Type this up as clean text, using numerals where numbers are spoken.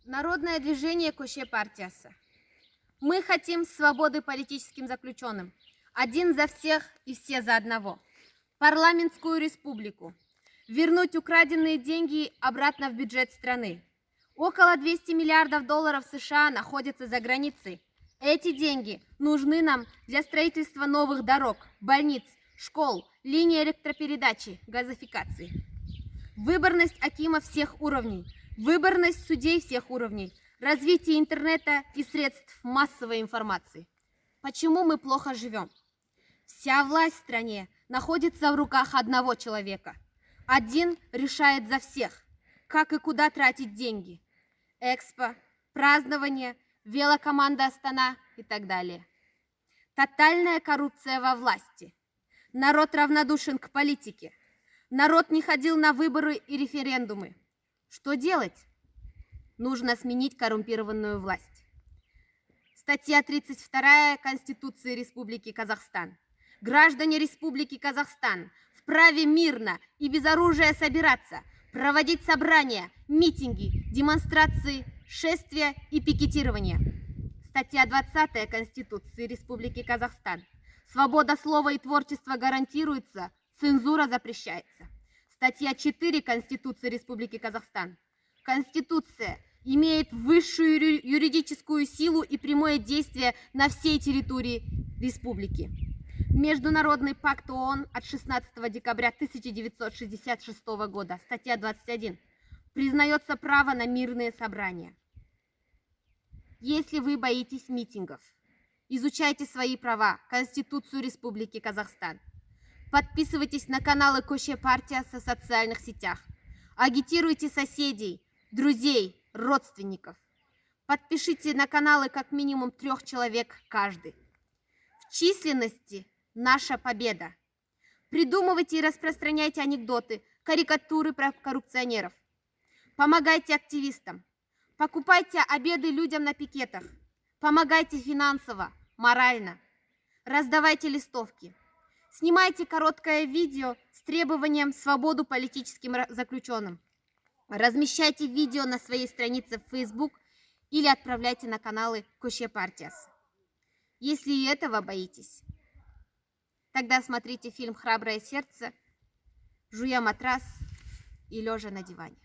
Народное движение Көше партиясы. Мы хотим свободы политическим заключенным. Один за всех и все за одного. Парламентскую республику. Вернуть украденные деньги обратно в бюджет страны. Около 200 миллиардов долларов США находятся за границей. Эти деньги нужны нам для строительства новых дорог, больниц, школ, линий электропередачи, газификации. Выборность акимов всех уровней, выборность судей всех уровней, развитие интернета и средств массовой информации. Почему мы плохо живем? Вся власть в стране находится в руках одного человека. Один решает за всех, как и куда тратить деньги. Экспо, празднование, велокоманда Астана и так далее. Тотальная коррупция во власти. Народ равнодушен к политике. Народ не ходил на выборы и референдумы. Что делать? Нужно сменить коррумпированную власть. Статья 32 Конституции Республики Казахстан. Граждане Республики Казахстан вправе мирно и без оружия собираться, проводить собрания, митинги, демонстрации, шествия и пикетирования. Статья 20 Конституции Республики Казахстан. Свобода слова и творчества гарантируется, цензура запрещается. Статья 4 Конституции Республики Казахстан. Конституция имеет высшую юридическую силу и прямое действие на всей территории республики. Международный пакт ООН от 16 декабря 1966 года, статья 21, признается право на мирные собрания. Если вы боитесь митингов, изучайте свои права, Конституцию Республики Казахстан. Подписывайтесь на каналы Көше партиясы в социальных сетях. Агитируйте соседей, друзей, родственников. Подпишите на каналы как минимум 3 человек каждый. В численности наша победа. Придумывайте и распространяйте анекдоты, карикатуры про коррупционеров. Помогайте активистам. Покупайте обеды людям на пикетах. Помогайте финансово, морально. Раздавайте листовки. Снимайте короткое видео с требованием свободу политическим заключенным. Размещайте видео на своей странице в Facebook или отправляйте на каналы Көше партиясы. Если и этого боитесь, тогда смотрите фильм «Храброе сердце», жуя матрас и лежа на диване.